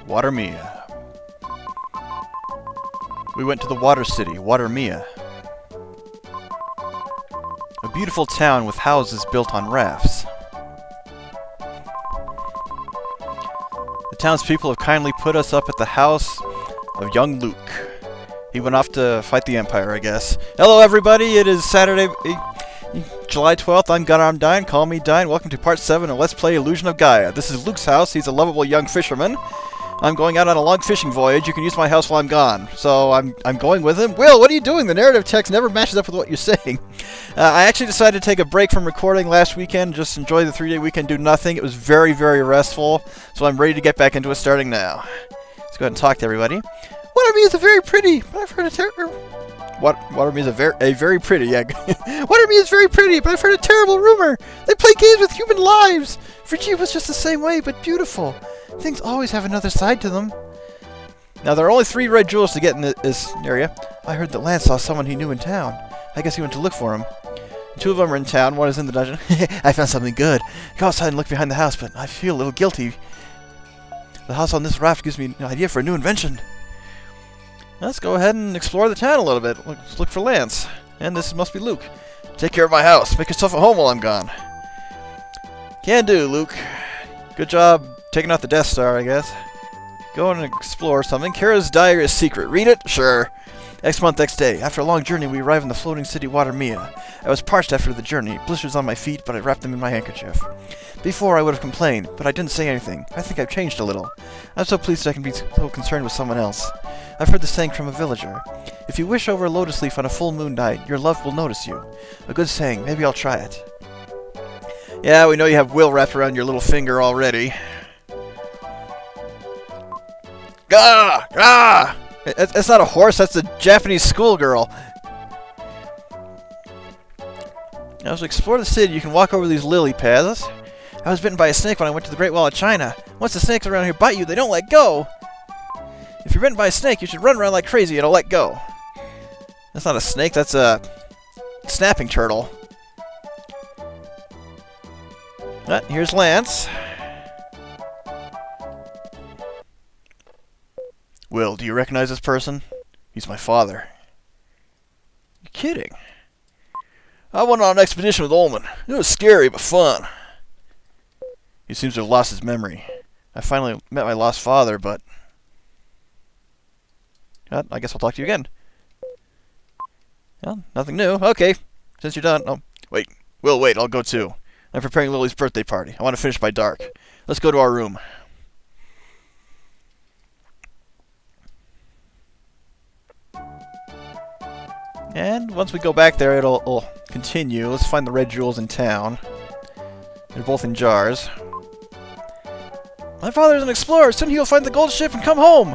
Watermia. We went to the water city, Watermia. A beautiful town with houses built on rafts. The townspeople have kindly put us up at the house of young Luke. He went off to fight the Empire, I guess. Hello, everybody. It is Saturday, July 12th. I'm Gunnar. I'm Dine. Call me Dine. Welcome to part 7 of Let's Play Illusion of Gaia. This is Luke's house. He's a lovable young fisherman. I'm going out on a long fishing voyage. You can use my house while I'm gone. So I'm going with him. Will, what are you doing? The narrative text never matches up with what you're saying. I actually decided to take a break from recording last weekend. Just enjoy the 3-day weekend, do nothing. It was very, very restful. So I'm ready to get back into it starting now. Let's go ahead and talk to everybody. Watermia is a very pretty, but I've heard a terrible... Watermia is a very pretty, yeah. Watermia is very pretty, but I've heard a terrible rumor. They play games with human lives. Virginia was just the same way, but beautiful. Things always have another side to them. Now, there are only 3 red jewels to get in this area. I heard that Lance saw someone he knew in town. I guess he went to look for him. 2 of them are in town. 1 is in the dungeon. I found something good. Go outside and look behind the house, but I feel a little guilty. The house on this raft gives me an idea for a new invention. Let's go ahead and explore the town a little bit. Let's look for Lance. And this must be Luke. Take care of my house. Make yourself at home while I'm gone. Can do, Luke. Good job taking out the Death Star, I guess. Go and explore something. Kara's diary is secret. Read it? Sure. Next month, next day. After a long journey, we arrive in the floating city Watermia. I was parched after the journey. Blisters on my feet, but I wrapped them in my handkerchief. Before, I would have complained, but I didn't say anything. I think I've changed a little. I'm so pleased that I can be so concerned with someone else. I've heard the saying from a villager. If you wish over a lotus leaf on a full moon night, your love will notice you. A good saying. Maybe I'll try it. Yeah, we know you have Will wrapped around your little finger already. Gah! Gah! That's not a horse, that's a Japanese schoolgirl. Now, as we explore the city, you can walk over these lily paths. I was bitten by a snake when I went to the Great Wall of China. Once the snakes around here bite you, they don't let go. If you're bitten by a snake, you should run around like crazy and it'll let go. That's not a snake, that's a snapping turtle. Here's Lance. Will, do you recognize this person? He's my father. You're kidding. I went on an expedition with Ullman. It was scary, but fun. He seems to have lost his memory. I finally met my lost father, but... I guess I'll talk to you again. Well, nothing new. Okay, since you're done... Oh, wait. Will, wait, I'll go too. I'm preparing Lily's birthday party. I want to finish by dark. Let's go to our room. And once we go back there, it'll continue. Let's find the red jewels in town. They're both in jars. My father's an explorer. Soon he'll find the gold ship and come home.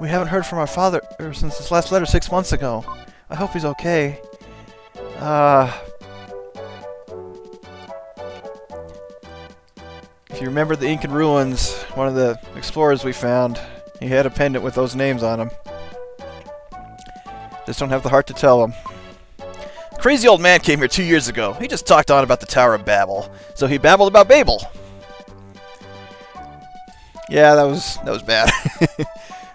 We haven't heard from our father since his last letter 6 months ago. I hope he's okay. If you remember the Incan ruins, one of the explorers we found, he had a pendant with those names on him. Just don't have the heart to tell him. A crazy old man came here 2 years ago. He just talked on about the Tower of Babel. So he babbled about Babel. Yeah, that was bad.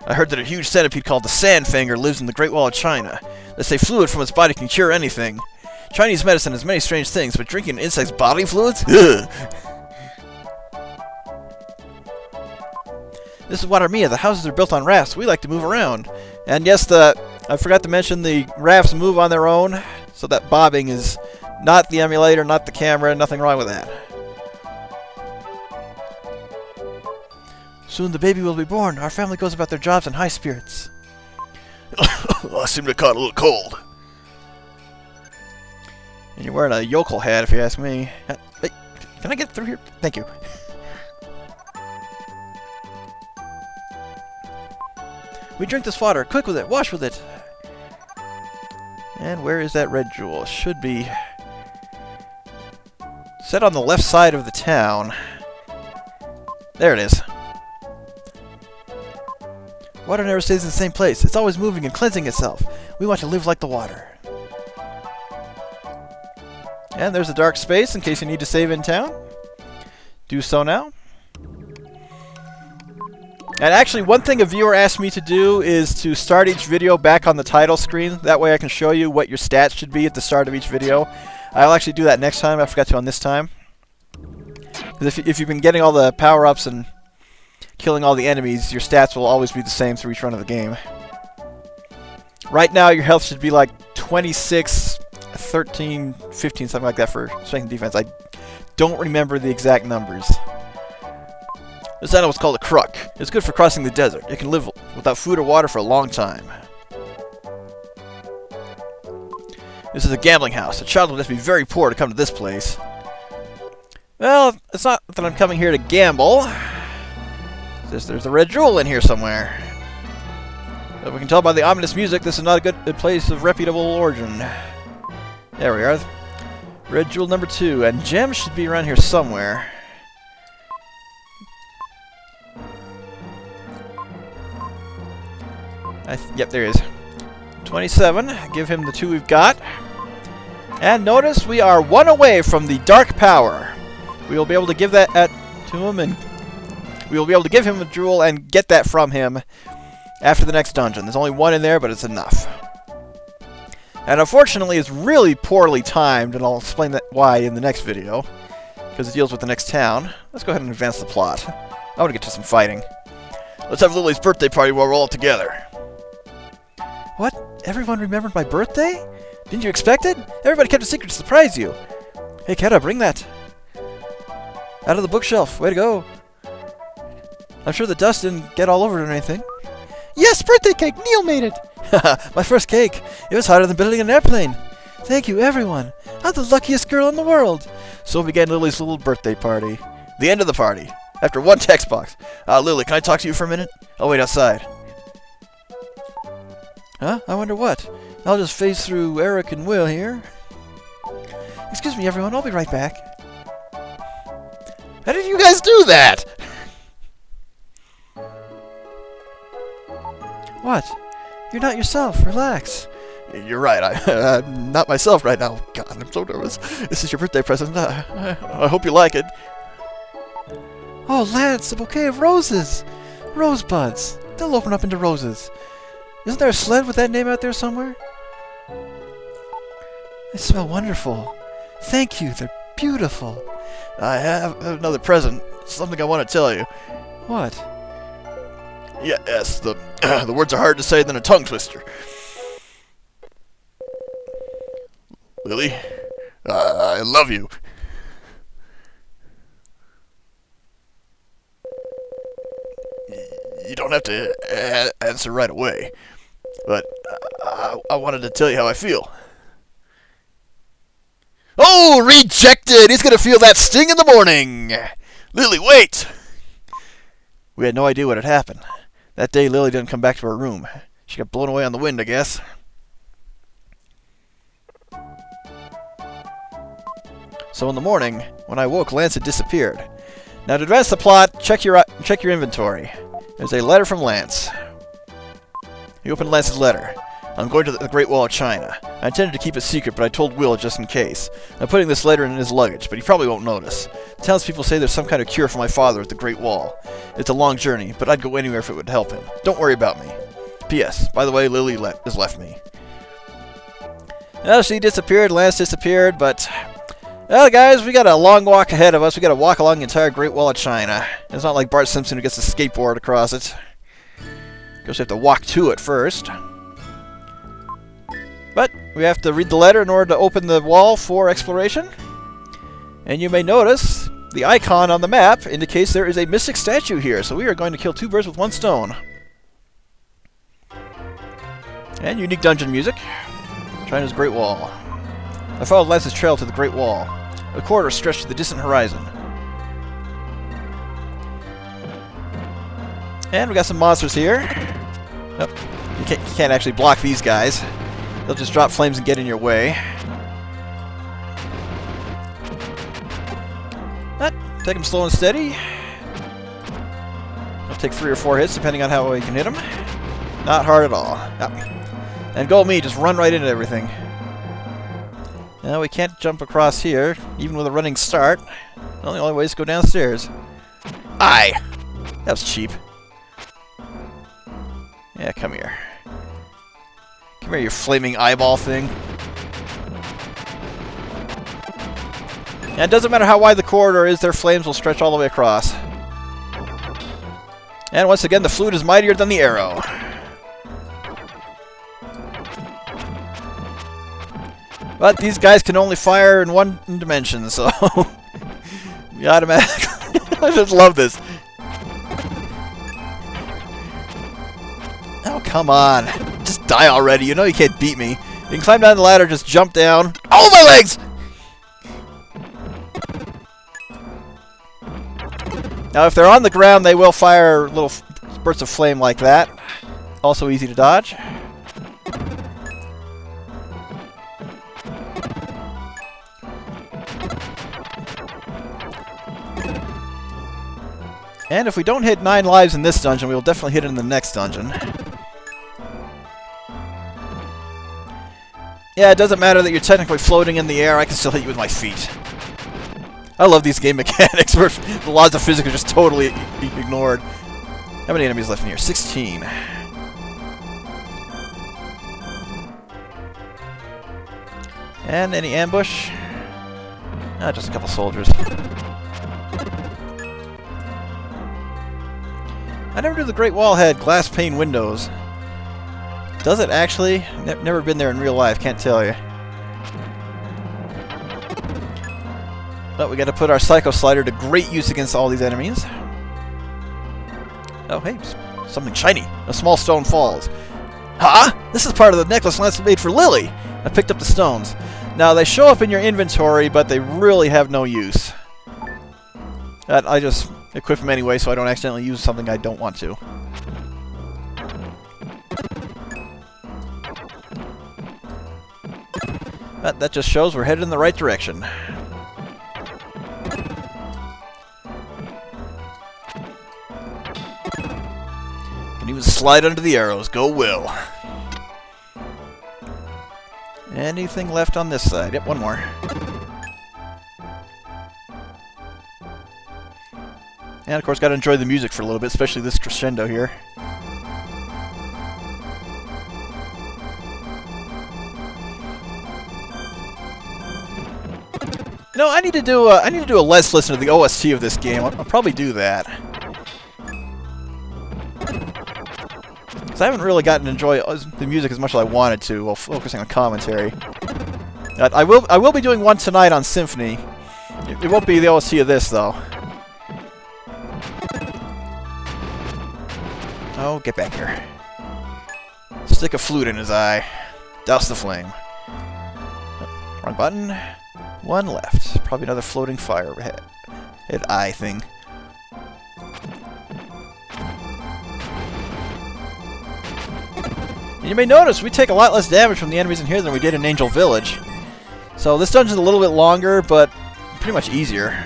I heard that a huge centipede called the Sandfinger lives in the Great Wall of China. They say fluid from its body can cure anything. Chinese medicine has many strange things, but drinking an insect's body fluids? Ugh. This is Watermia. The houses are built on rafts. We like to move around. And yes, I forgot to mention the rafts move on their own, so that bobbing is not the emulator, not the camera, nothing wrong with that. Soon the baby will be born. Our family goes about their jobs in high spirits. I seem to have caught a little cold. And you're wearing a yokel hat, if you ask me. Hey, can I get through here? Thank you. We drink this water. Quick with it. Wash with it. And where is that red jewel? Should be set on the left side of the town. There it is. Water never stays in the same place. It's always moving and cleansing itself. We want to live like the water. And there's a dark space in case you need to save in town. Do so now. And actually, one thing a viewer asked me to do is to start each video back on the title screen. That way I can show you what your stats should be at the start of each video. I'll actually do that next time. I forgot to on this time. Because if you've been getting all the power-ups and killing all the enemies, your stats will always be the same through each run of the game. Right now, your health should be like 26, 13, 15, something like that for strength and defense. I don't remember the exact numbers. This animal is called a crook. It's good for crossing the desert. It can live without food or water for a long time. This is a gambling house. A child would have to be very poor to come to this place. Well, it's not that I'm coming here to gamble. There's a red jewel in here somewhere. But we can tell by the ominous music this is not a good place of reputable origin. There we are. Red jewel number 2. And gems should be around here somewhere. Yep, there he is. 27. Give him the 2 we've got. And notice we are 1 away from the dark power. We will be able to give that to him, and we will be able to give him a jewel and get that from him after the next dungeon. There's only 1 in there, but it's enough. And unfortunately, it's really poorly timed, and I'll explain that why in the next video, because it deals with the next town. Let's go ahead and advance the plot. I want to get to some fighting. Let's have Lily's birthday party while we're all together. What? Everyone remembered my birthday? Didn't you expect it? Everybody kept a secret to surprise you. Hey, Keta, bring that. Out of the bookshelf. Way to go. I'm sure the dust didn't get all over it or anything. Yes, birthday cake! Neil made it! My first cake. It was harder than building an airplane. Thank you, everyone. I'm the luckiest girl in the world. So began Lily's little birthday party. The end of the party. After 1 text box. Lily, can I talk to you for a minute? I'll wait outside. Huh? I wonder what. I'll just phase through Eric and Will here. Excuse me, everyone. I'll be right back. How did you guys do that? What? You're not yourself. Relax. You're right. I'm not myself right now. God, I'm so nervous. This is your birthday present. I hope you like it. Oh, Lance, a bouquet of roses. Rosebuds. They'll open up into roses. Isn't there a sled with that name out there somewhere? They smell wonderful. Thank you. They're beautiful. I have another present. Something I want to tell you. What? Yes, the words are harder to say than a tongue twister. Lily, I love you. You don't have to answer right away, but I wanted to tell you how I feel. Oh, rejected! He's gonna feel that sting in the morning! Lily, wait! We had no idea what had happened. That day, Lily didn't come back to her room. She got blown away on the wind, I guess. So in the morning, when I woke, Lance had disappeared. Now to advance the plot, check your inventory. There's a letter from Lance. He opened Lance's letter. I'm going to the Great Wall of China. I intended to keep it secret, but I told Will just in case. I'm putting this letter in his luggage, but he probably won't notice. The townspeople say there's some kind of cure for my father at the Great Wall. It's a long journey, but I'd go anywhere if it would help him. Don't worry about me. P.S. By the way, Lily has left me. Well, she disappeared, Lance disappeared, but... Well, guys, we got a long walk ahead of us. We got to walk along the entire Great Wall of China. It's not like Bart Simpson who gets a skateboard across it. Of course, we have to walk to it first. But we have to read the letter in order to open the wall for exploration. And you may notice the icon on the map indicates there is a mystic statue here. So we are going to kill 2 birds with 1 stone. And unique dungeon music. China's Great Wall. I followed Lance's trail to the Great Wall. A corridor stretched to the distant horizon. And we got some monsters here. Nope. You can't actually block these guys. They'll just drop flames and get in your way. But take them slow and steady. It'll take 3 or 4 hits depending on how you can hit them. Not hard at all. Yep. And go me, just run right into everything. Now we can't jump across here, even with a running start. Well, the only way is to go downstairs. Aye! That was cheap. Yeah, come here. Come here, you flaming eyeball thing. And it doesn't matter how wide the corridor is, their flames will stretch all the way across. And once again, the flute is mightier than the arrow. But these guys can only fire in one dimension, so... we automatically... I just love this. Oh, come on. Just die already. You know you can't beat me. You can climb down the ladder, just jump down. Oh, my legs! Now, if they're on the ground, they will fire little spurts of flame like that. Also easy to dodge. And if we don't hit 9 lives in this dungeon, we will definitely hit it in the next dungeon. Yeah, it doesn't matter that you're technically floating in the air, I can still hit you with my feet. I love these game mechanics where the laws of physics are just totally ignored. How many enemies left in here? 16. And any ambush? Ah, just a couple soldiers. I never knew the Great Wall had glass pane windows. Does it actually? Never been there in real life, can't tell you. But we got to put our Psycho Slider to great use against all these enemies. Oh, hey, something shiny. A small stone falls. Huh? This is part of the necklace Lance made for Lily. I picked up the stones. Now, they show up in your inventory, but they really have no use. I just equip them anyway, so I don't accidentally use something I don't want to. But that just shows we're headed in the right direction. Can even slide under the arrows. Go Will. Anything left on this side? Yep, one more. And of course, got to enjoy the music for a little bit, especially this crescendo here. You know, I need to do a Let's Listen to the OST of this game. I'll probably do that. I haven't really gotten to enjoy the music as much as I wanted to while focusing on commentary. I will be doing one tonight on Symphony. It won't be the OST of this, though. Oh, get back here. Stick a flute in his eye. Douse the flame. Wrong button. One left. Probably another floating fire head eye thing. You may notice we take a lot less damage from the enemies in here than we did in Angel Village. So this dungeon's a little bit longer, but pretty much easier.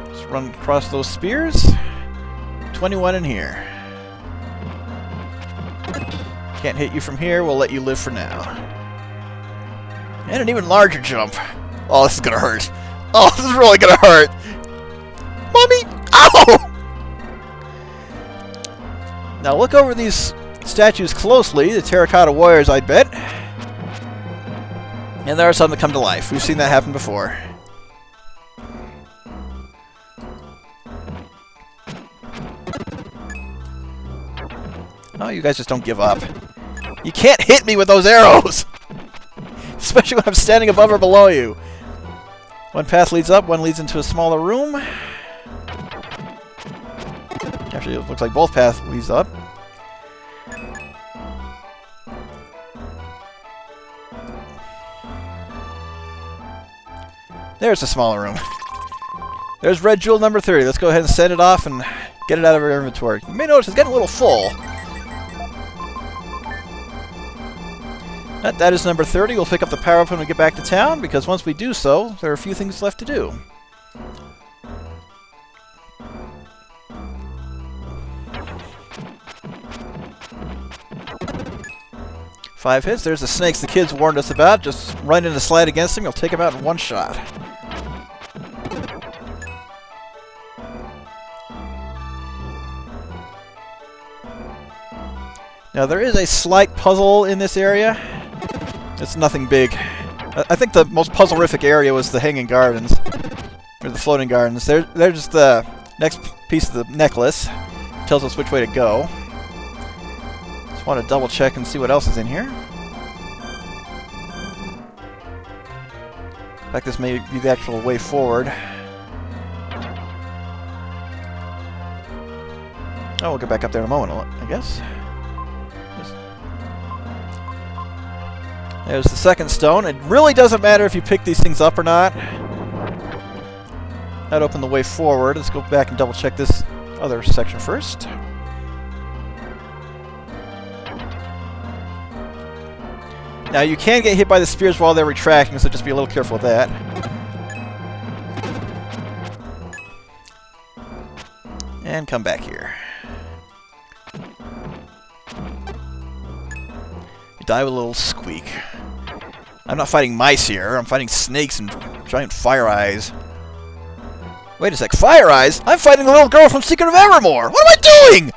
Just run across those spears. 21 in here. Can't hit you from here, we'll let you live for now. And an even larger jump. Oh, this is gonna hurt. Oh, this is really gonna hurt. Mommy! Ow! Now look over these statues closely, the terracotta warriors, I'd bet. And there are some that come to life. We've seen that happen before. Oh, you guys just don't give up. You can't hit me with those arrows! Especially when I'm standing above or below you. One path leads up, one leads into a smaller room. Actually, it looks like both paths leads up. There's the smaller room. There's red jewel number 30. Let's go ahead and send it off and get it out of our inventory. You may notice it's getting a little full. That is number 30. We'll pick up the power-up when we get back to town, because once we do so, there are a few things left to do. Five hits. There's the snakes the kids warned us about. Just run in and slide against them. You'll take them out in one shot. Now, there is a slight puzzle in this area. It's nothing big. I think the most puzzle-rific area was the hanging gardens. Or the floating gardens. There's the next piece of the necklace. It tells us which way to go. Just want to double-check and see what else is in here. In fact, this may be the actual way forward. Oh, we'll get back up there in a moment, I guess. There's the second stone. It really doesn't matter if you pick these things up or not. That opened the way forward. Let's go back and double check this other section first. Now you can get hit by the spears while they're retracting, so just be a little careful with that. And come back here. You die with a little squeak. I'm not fighting mice here. I'm fighting snakes and giant fire eyes. Wait a sec. Fire eyes? I'm fighting the little girl from Secret of Evermore! What am I doing?!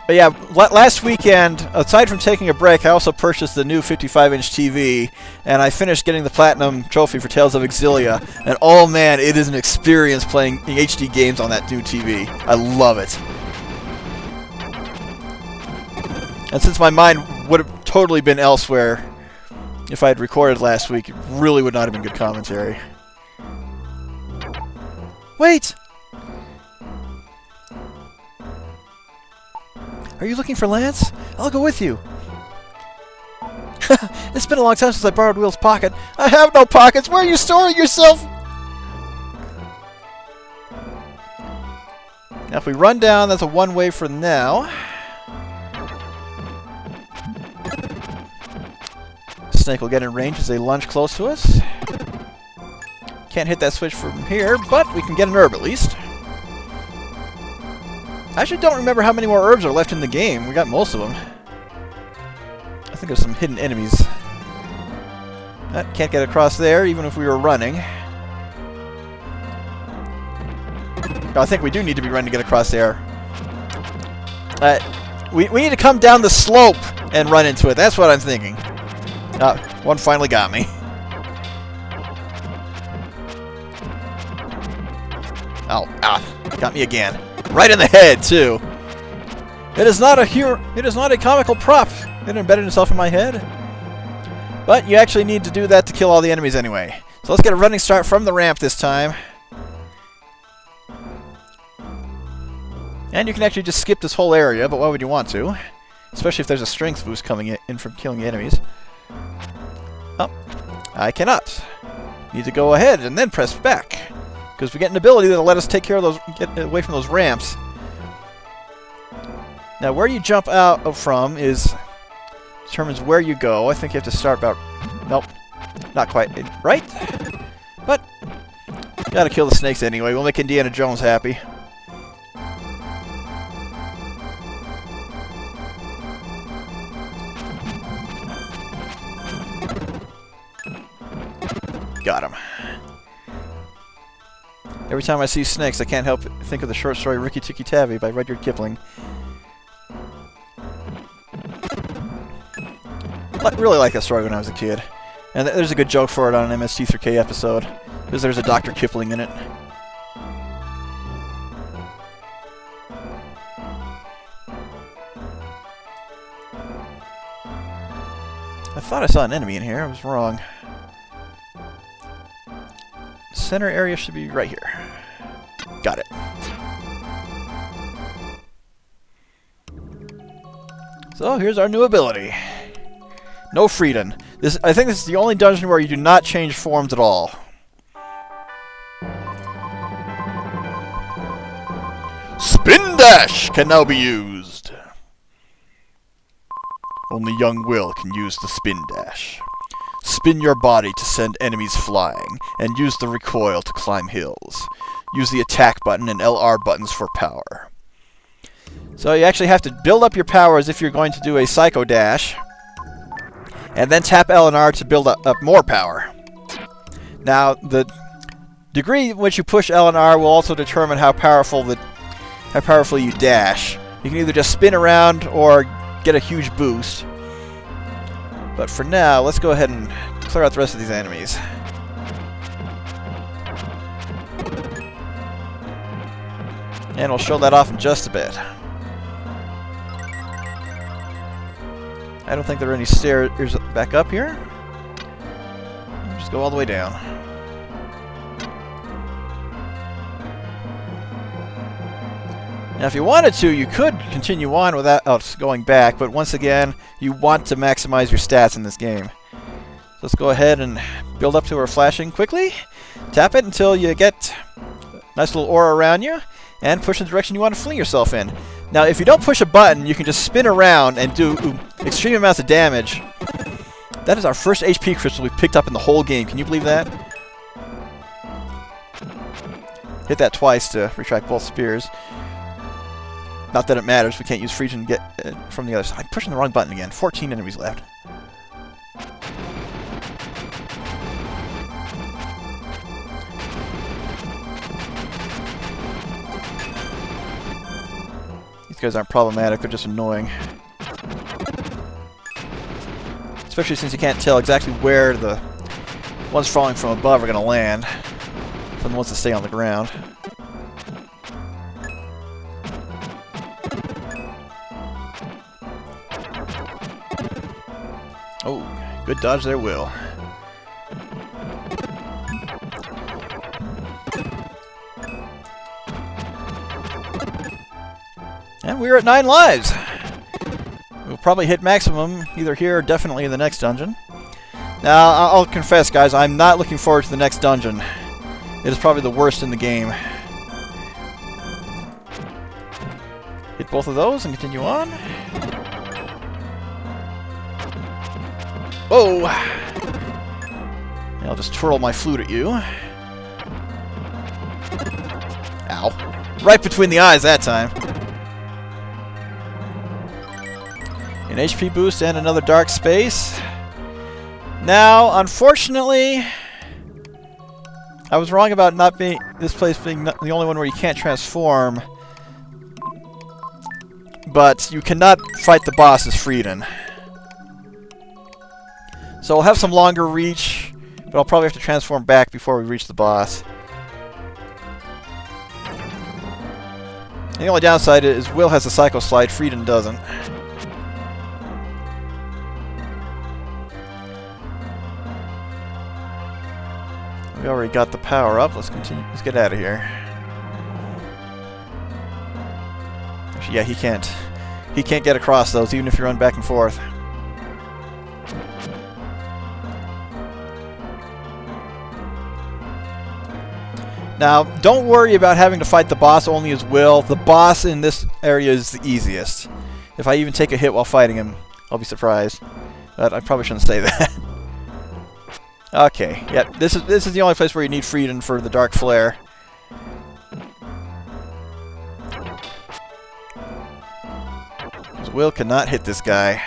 But yeah, last weekend, aside from taking a break, I also purchased the new 55-inch TV, and I finished getting the Platinum Trophy for Tales of Exilia, and oh man, it is an experience playing HD games on that new TV. I love it. And since my mind would have totally been elsewhere if I had recorded last week, it really would not have been good commentary. Wait! Are you looking for Lance? I'll go with you. It's been a long time since I borrowed Will's pocket. I have no pockets! Where are you storing yourself? Now if we run down, that's a one-way for now. Snake will get in range as they lunge close to us. Can't hit that switch from here, but we can get an herb at least. I actually don't remember how many more herbs are left in the game. We got most of them. I think there's some hidden enemies. Can't get across there, even if we were running. No, I think we do need to be running to get across there. We need to come down the slope and run into it. That's what I'm thinking. One finally got me. Oh, got me again. Right in the head, too. It is not a comical prop. It embedded itself in my head. But you actually need to do that to kill all the enemies anyway. So let's get a running start from the ramp this time. And you can actually just skip this whole area, but why would you want to? Especially if there's a strength boost coming in from killing the enemies. Oh, I cannot. Need to go ahead and then press back. Because we get an ability that'll let us take care of those, get away from those ramps. Now, where you jump out from determines where you go. I think you have to start about... Nope, not quite right. But, gotta kill the snakes anyway. We'll make Indiana Jones happy. Got him. Every time I see snakes, I can't help but think of the short story Rikki Tikki Tavi by Rudyard Kipling. I really liked that story when I was a kid. And there's a good joke for it on an MST3K episode, because there's a Dr. Kipling in it. I thought I saw an enemy in here. I was wrong. Center area should be right here. Got it. So here's our new ability. No freedom. I think this is the only dungeon where you do not change forms at all. Spin Dash can now be used. Only young Will can use the Spin Dash. Spin your body to send enemies flying, and use the recoil to climb hills. Use the attack button and LR buttons for power. So you actually have to build up your powers if you're going to do a Psycho Dash, and then tap L and R to build up more power. Now, the degree in which you push L and R will also determine how powerfully you dash. You can either just spin around or get a huge boost. But for now, let's go ahead and clear out the rest of these enemies. And we'll show that off in just a bit. I don't think there are any stairs back up here. Just go all the way down. Now, if you wanted to, you could continue on without going back, but once again, you want to maximize your stats in this game. So let's go ahead and build up to our flashing quickly. Tap it until you get a nice little aura around you, and push in the direction you want to fling yourself in. Now, if you don't push a button, you can just spin around and do extreme amounts of damage. That is our first HP crystal we've picked up in the whole game. Can you believe that? Hit that twice to retract both spears. Not that it matters. We can't use freeze and get from the other side. I'm pushing the wrong button again. 14 enemies left. These guys aren't problematic. They're just annoying. Especially since you can't tell exactly where the ones falling from above are going to land from the ones that stay on the ground. Oh, good dodge there, Will. And we're at 9 lives. We'll probably hit maximum either here or definitely in the next dungeon. Now, I'll confess, guys, I'm not looking forward to the next dungeon. It is probably the worst in the game. Hit both of those and continue on. Oh! I'll just twirl my flute at you. Ow. Right between the eyes that time. An HP boost and another dark space. Now, unfortunately, I was wrong about not being this place being the only one where you can't transform. But you cannot fight the boss as Frieden. So I'll have some longer reach, but I'll probably have to transform back before we reach the boss. And the only downside is Will has a Psycho Slide, Frieden doesn't. We already got the power up. Let's continue. Let's get out of here. Actually, yeah, he can't. He can't get across those, even if you run back and forth. Now, don't worry about having to fight the boss only as Will. The boss in this area is the easiest. If I even take a hit while fighting him, I'll be surprised. But I probably shouldn't say that. Okay, yep, this is the only place where you need Frieden for the Dark Flare. Will cannot hit this guy.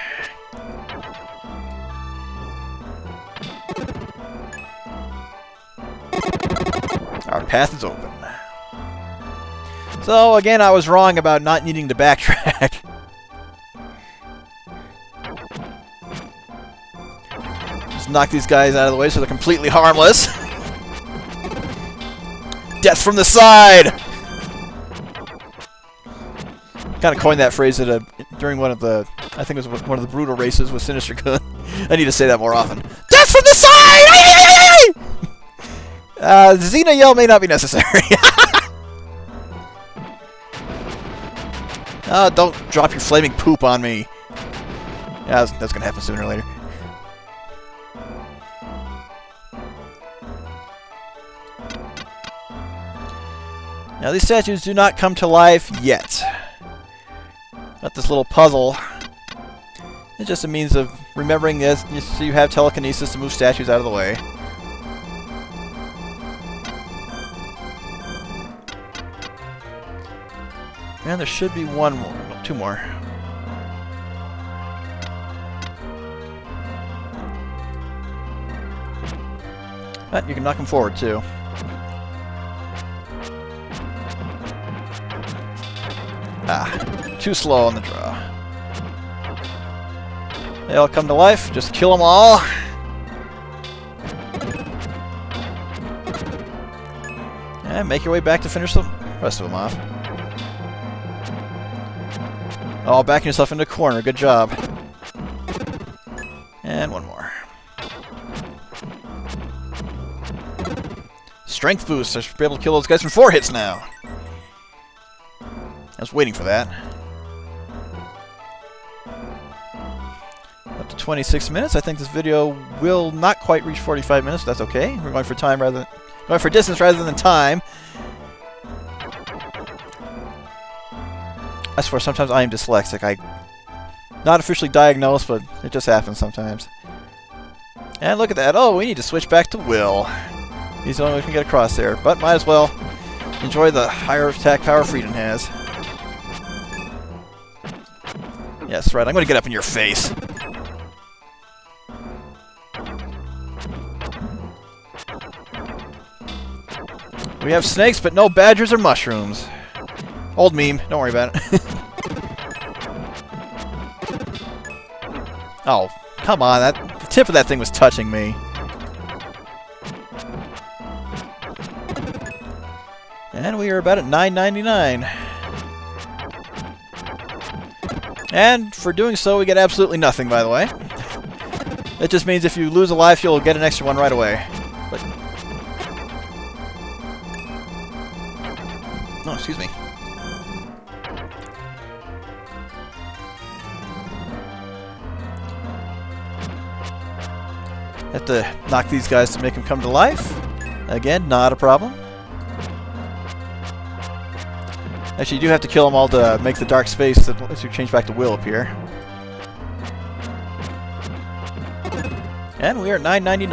Our path is open. So, again, I was wrong about not needing to backtrack. Just knock these guys out of the way so they're completely harmless. Death from the side! Kind of coined that phrase at during one of the, I think it was one of the brutal races with Sinister Kun. I need to say that more often. Death from the side! Xena yell may not be necessary. Oh, don't drop your flaming poop on me. Yeah, that's going to happen sooner or later. Now, these statues do not come to life yet. Got this little puzzle. It's just a means of remembering this, so you have telekinesis to move statues out of the way. And there should be one more, no, two more. But you can knock them forward too. Ah, too slow on the draw. They all come to life. Just kill them all. And make your way back to finish the rest of them off. Oh, backing yourself into a corner. Good job. And one more. Strength boost. I should be able to kill those guys from 4 hits now. I was waiting for that. Up to 26 minutes. I think this video will not quite reach 45 minutes. That's okay. We're going for time rather than going for distance rather than time. I swear, sometimes I am dyslexic. Not officially diagnosed, but it just happens sometimes. And look at that. Oh, we need to switch back to Will. He's the only way we can get across there. But might as well enjoy the higher attack power Frieden has. Yes, right. I'm going to get up in your face. We have snakes, but no badgers or mushrooms. Old meme. Don't worry about it. Oh, come on. The tip of that thing was touching me. And we are about at $9.99. And for doing so, we get absolutely nothing, by the way. That just means if you lose a life, you'll get an extra one right away. But oh, excuse me. Have to knock these guys to make them come to life. Again, not a problem. Actually, you do have to kill them all to make the dark space that lets you change back to Will appear. And we are at $9.99.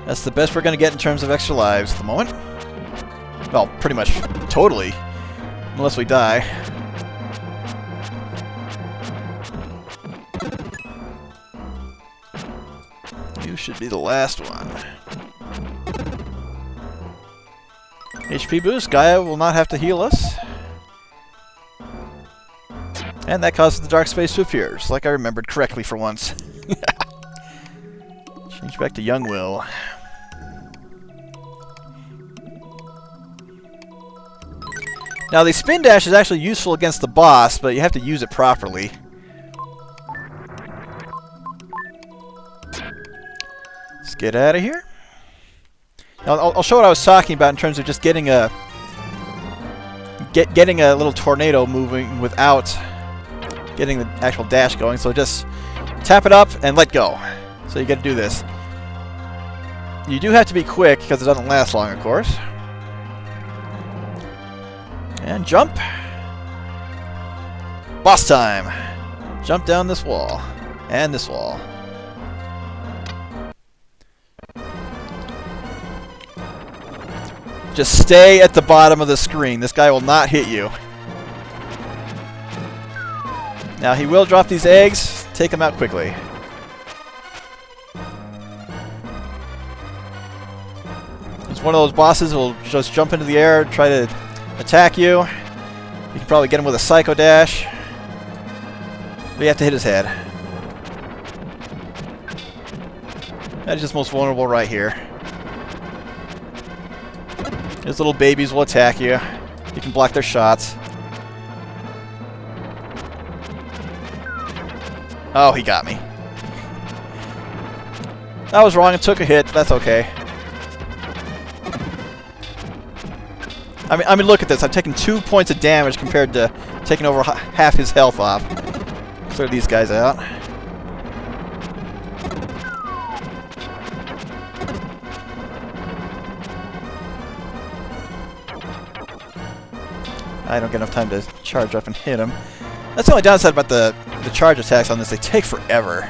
That's the best we're going to get in terms of extra lives at the moment. Well, pretty much totally. Unless we die. You should be the last one. HP boost. Gaia will not have to heal us. And that causes the dark space to appear, just like I remembered correctly for once. Change back to young Will. Now the spin dash is actually useful against the boss, but you have to use it properly. Let's get out of here. Now, I'll show what I was talking about in terms of just getting a little tornado moving without getting the actual dash going. So just tap it up and let go. So you got to do this. You do have to be quick because it doesn't last long, of course. And jump. Boss time. Jump down this wall and this wall. Just stay at the bottom of the screen. This guy will not hit you. Now he will drop these eggs. Take them out quickly. It's one of those bosses who will just jump into the air, try to attack you. You can probably get him with a Psycho Dash. But you have to hit his head. That is just most vulnerable right here. His little babies will attack you. You can block their shots. Oh, he got me. I was wrong and took a hit. That's okay. I mean, look at this. I've taken 2 points of damage compared to taking over half his health off. Clear these guys out. I don't get enough time to charge up and hit him. That's the only downside about the charge attacks on this. They take forever.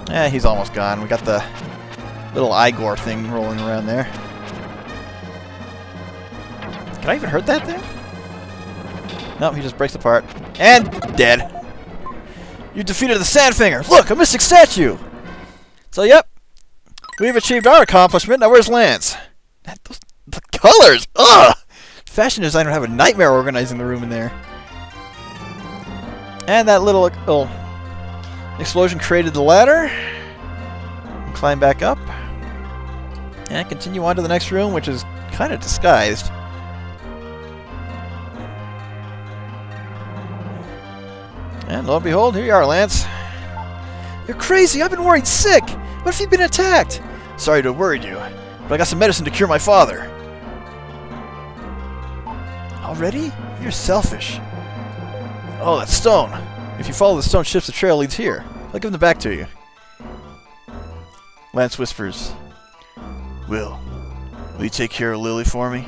Yeah, he's almost gone. We got the little Igor thing rolling around there. Can I even hurt that thing? Nope, he just breaks apart. And dead. You defeated the Sandfinger. Look, a mystic statue. So, yep. We've achieved our accomplishment. Now where's Lance? The colors! Ugh! Fashion designer have a nightmare organizing the room in there. And that little explosion created the ladder. Climb back up. And continue on to the next room, which is kind of disguised. And lo and behold, here you are, Lance. You're crazy! I've been worried sick! What if you've been attacked? Sorry to have worried you, but I got some medicine to cure my father. Already? You're selfish. Oh, that stone. If you follow the stone ships, the trail leads here. I'll give them back to you. Lance whispers. Will you take care of Lily for me?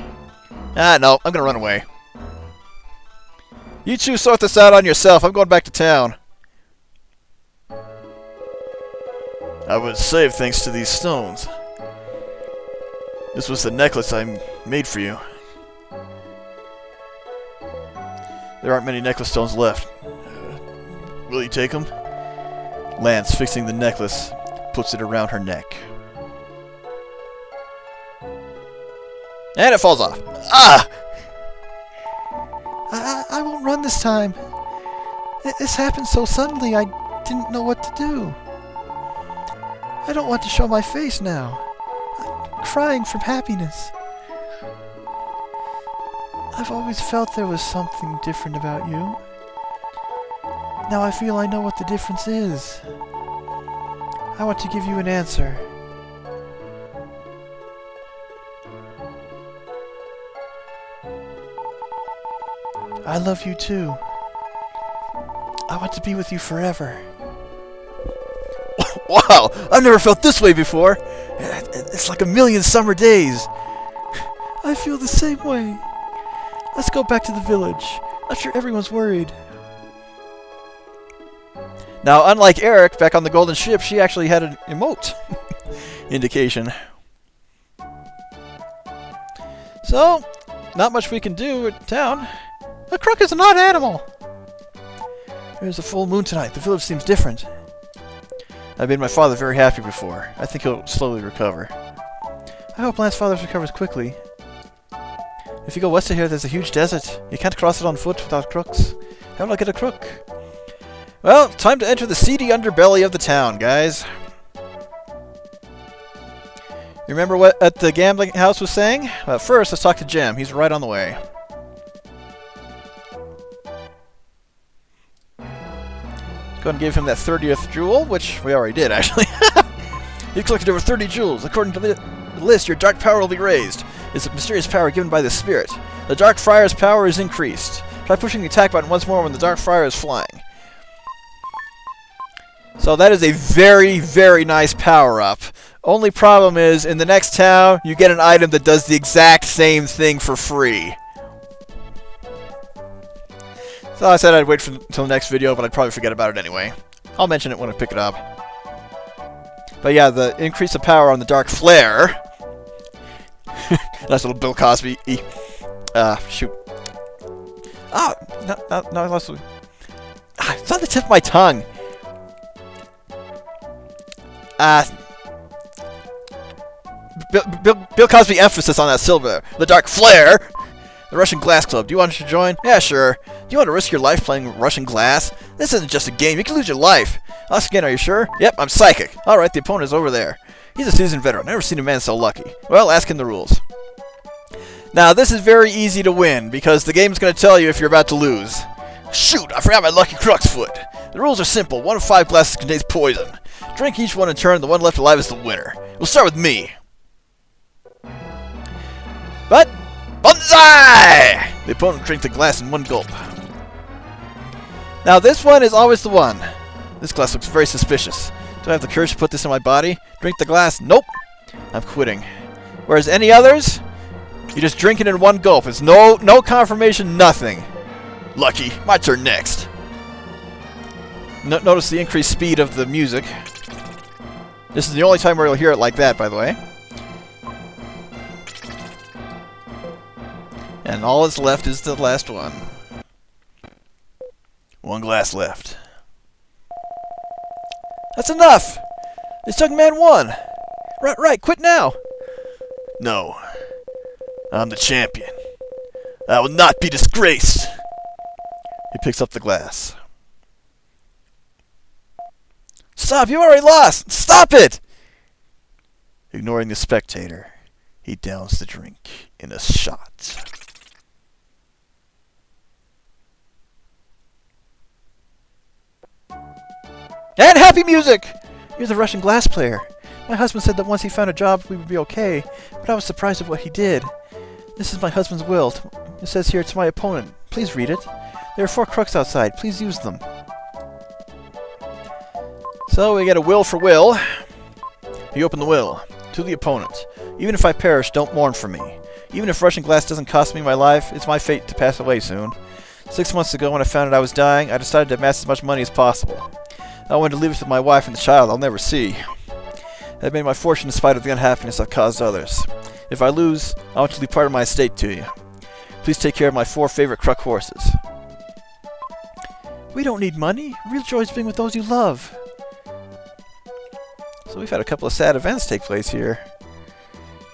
Ah, no, I'm gonna run away. You two sort this out on yourself. I'm going back to town. I was saved thanks to these stones. This was the necklace I made for you. There aren't many necklace stones left. Will you take them? Lance, fixing the necklace, puts it around her neck. And it falls off. Ah! I won't run this time. This happened so suddenly, I didn't know what to do. I don't want to show my face now. I'm crying from happiness. I've always felt there was something different about you. Now I feel I know what the difference is. I want to give you an answer. I love you too. I want to be with you forever. Wow! I've never felt this way before! It's like a million summer days. I feel the same way. Let's go back to the village. I'm sure everyone's worried. Now, unlike Eric, back on the golden ship, she actually had an emote indication. So, not much we can do at town. A crook is an odd animal. There's a full moon tonight. The village seems different. I've made my father very happy before. I think he'll slowly recover. I hope Lance's father recovers quickly. If you go west of here, there's a huge desert. You can't cross it on foot without crooks. How will I get a crook? Well, time to enter the seedy underbelly of the town, guys. You remember what at the gambling house was saying? Well, first, let's talk to Jem. He's right on the way. Go and give him that 30th jewel, which we already did, actually. You collected over 30 jewels. According to the list, your dark power will be raised. It's a mysterious power given by the spirit. The Dark Friar's power is increased. Try pushing the attack button once more when the Dark Friar is flying. So that is a very, very nice power-up. Only problem is, in the next town, you get an item that does the exact same thing for free. So I said I'd wait until the next video, but I'd probably forget about it anyway. I'll mention it when I pick it up. But yeah, the increase of power on the Dark Flare. Nice little Bill Cosby. Shoot. Ah, no, I lost it. Ah, it's on the tip of my tongue. Bill Cosby emphasis on that silver. The Dark Flare. The Russian Glass Club. Do you want to join? Yeah, sure. Do you want to risk your life playing Russian Glass? This isn't just a game. You can lose your life. Ask again, are you sure? Yep, I'm psychic. Alright, the opponent is over there. He's a seasoned veteran. Never seen a man so lucky. Well, ask him the rules. Now, this is very easy to win, because the game's going to tell you if you're about to lose. Shoot, I forgot my lucky crux foot. The rules are simple. 1 of 5 glasses contains poison. Drink each one in turn, the one left alive is the winner. We'll start with me. But, Banzai! The opponent drinks the glass in 1 gulp. Now, this one is always the one. This glass looks very suspicious. Do I have the courage to put this in my body? Drink the glass? Nope. I'm quitting. Whereas any others, you just drink it in 1 gulp. It's no confirmation, nothing. Lucky. My turn next. Notice the increased speed of the music. This is the only time where you'll hear it like that, by the way. And all that's left is the last one. 1 glass left. That's enough! This young man won! Right, quit now! No. I'm the champion. I will not be disgraced! He picks up the glass. Stop! You already lost! Stop it! Ignoring the spectator, he downs the drink in a shot. And happy music! You're the Russian glass player. My husband said that once he found a job, we would be okay, but I was surprised at what he did. This is my husband's will. It says here, to my opponent. Please read it. There are 4 crooks outside. Please use them. So we get a will for Will. You open the will. To the opponent. Even if I perish, don't mourn for me. Even if Russian glass doesn't cost me my life, it's my fate to pass away soon. 6 months ago, when I found out I was dying, I decided to amass as much money as possible. I wanted to leave it to my wife and the child I'll never see. I've made my fortune in spite of the unhappiness I've caused others. If I lose, I want to leave part of my estate to you. Please take care of my 4 favorite Kruk horses. We don't need money. Real joy is being with those you love. So we've had a couple of sad events take place here.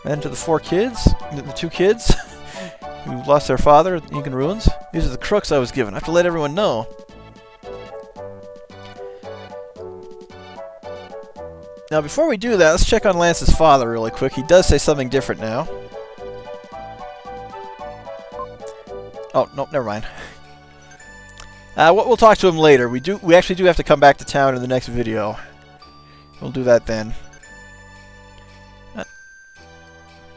And to the 4 kids, the 2 kids who lost their father in the Incan ruins. These are the crooks I was given. I have to let everyone know. Now, before we do that, let's check on Lance's father really quick. He does say something different now. Oh, nope, never mind. We'll talk to him later. We actually do have to come back to town in the next video. We'll do that then.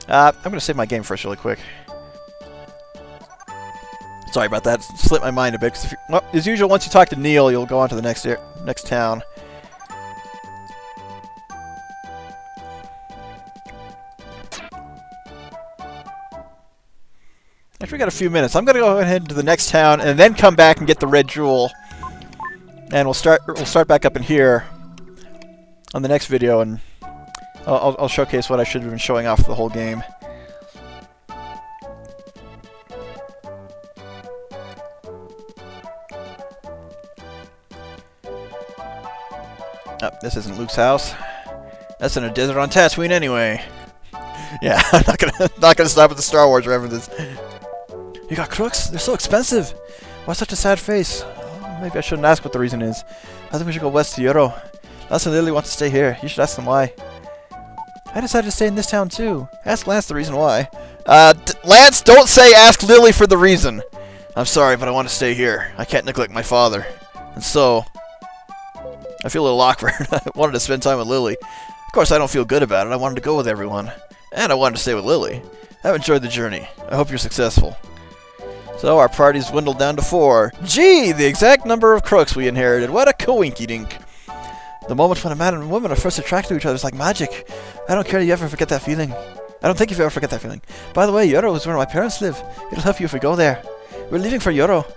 I'm going to save my game first really quick. Sorry about that. Slipped my mind a bit. Well, as usual, once you talk to Neil, you'll go on to the next town. Actually, we got a few minutes. I'm going to go ahead to the next town and then come back and get the red jewel. And we'll start back up in here on the next video, and I'll showcase what I should have been showing off the whole game. Oh, this isn't Luke's house. That's in a desert on Tatooine anyway. Yeah, I'm not gonna stop at the Star Wars references. You got crooks? They're so expensive. Why such a sad face? Oh, maybe I shouldn't ask what the reason is. I think we should go west to Yoro. Lance and Lily want to stay here. You should ask them why. I decided to stay in this town too. Ask Lance the reason why. Lance, don't say ask Lily for the reason. I'm sorry, but I want to stay here. I can't neglect my father. And so, I feel a little awkward. I wanted to spend time with Lily. Of course, I don't feel good about it. I wanted to go with everyone. And I wanted to stay with Lily. I've enjoyed the journey. I hope you're successful. So our party's dwindled down to 4. Gee, the exact number of crooks we inherited. What a coinky-dink. The moment when a man and woman are first attracted to each other is like magic. I don't care if you ever forget that feeling. I don't think you've ever forget that feeling. By the way, Yoro is where my parents live. It'll help you if we go there. We're leaving for Yoro.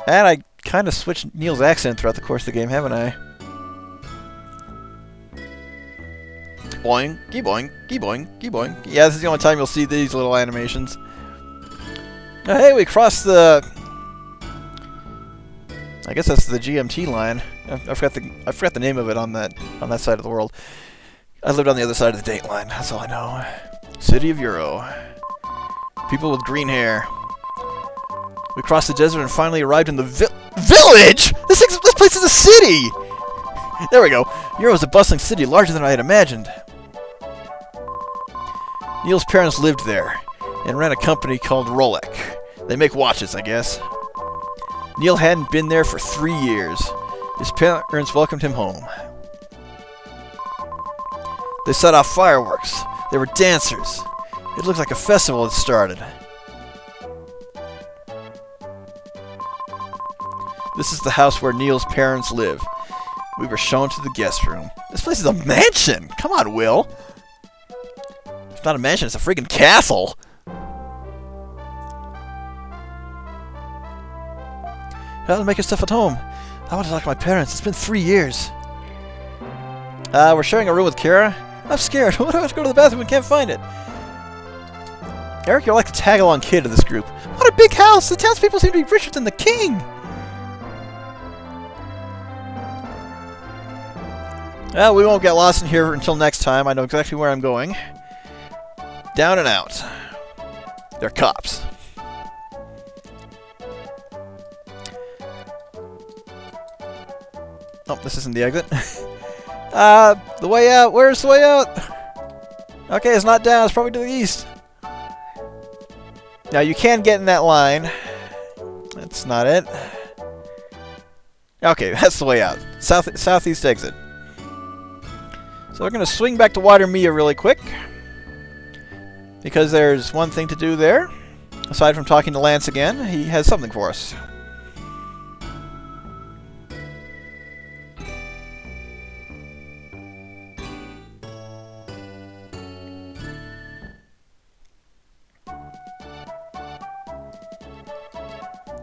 And I kind of switched Neil's accent throughout the course of the game, haven't I? Boing, boing, boing, boing. Yeah, this is the only time you'll see these little animations. Oh, hey, we crossed the... I guess that's the GMT line. I forgot the name of it on that side of the world. I lived on the other side of the date line. That's all I know. City of Euro. People with green hair. We crossed the desert and finally arrived in the village. This place is a city. There we go. Euro is a bustling city, larger than I had imagined. Neil's parents lived there and ran a company called Rolek. They make watches, I guess. Neil hadn't been there for 3 years. His parents welcomed him home. They set off fireworks. There were dancers. It looked like a festival had started. This is the house where Neil's parents live. We were shown to the guest room. This place is a mansion! Come on, Will! It's not a mansion, it's a freaking castle! How to make your stuff at home? I want to talk to my parents. It's been 3 years. We're sharing a room with Kira. I'm scared. What do I have to go to the bathroom and can't find it? Eric, you're like the tag-along kid of this group. What a big house! The townspeople seem to be richer than the king! Well, we won't get lost in here until next time. I know exactly where I'm going. Down and out. They're cops. Oh, this isn't the exit. The way out. Where's the way out? Okay, it's not down. It's probably to the east. Now, you can get in that line. That's not it. Okay, that's the way out. Southeast exit. So we're going to swing back to Watermia really quick. Because there's one thing to do there. Aside from talking to Lance again, he has something for us.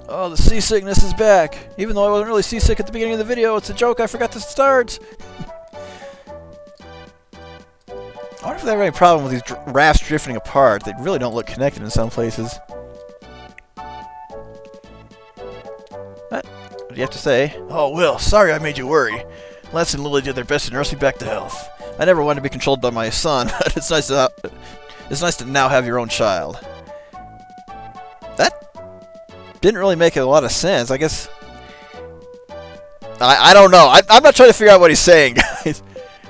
Oh, the seasickness is back. Even though I wasn't really seasick at the beginning of the video, it's a joke I forgot to start. I wonder if they have any problem with these rafts drifting apart. They really don't look connected in some places. What do you have to say? Oh, Will, sorry I made you worry. Lance and Lily did their best to nurse me back to health. I never wanted to be controlled by my son, but it's nice to now have your own child. That didn't really make a lot of sense. I guess... I don't know. I'm not trying to figure out what he's saying, guys.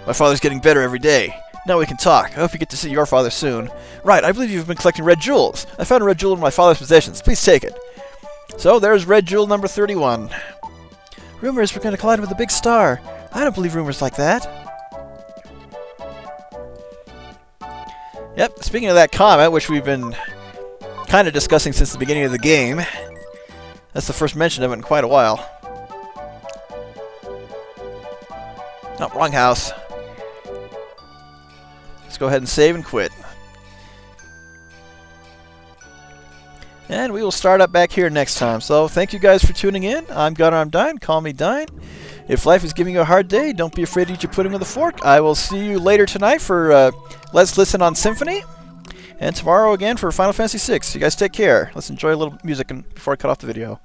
My father's getting better every day. Now we can talk. I hope you get to see your father soon. Right, I believe you've been collecting red jewels. I found a red jewel in my father's possessions. Please take it. So, there's red jewel number 31. Rumors we're going to collide with a big star. I don't believe rumors like that. Yep, speaking of that comet, which we've been kind of discussing since the beginning of the game. That's the first mention of it in quite a while. Oh, wrong house. Let's go ahead and save and quit. And we will start up back here next time. So, thank you guys for tuning in. I'm Gunnar, I'm Dine. Call me Dine. If life is giving you a hard day, don't be afraid to eat your pudding with a fork. I will see you later tonight for Let's Listen on Symphony. And tomorrow again for Final Fantasy VI. You guys take care. Let's enjoy a little music before I cut off the video.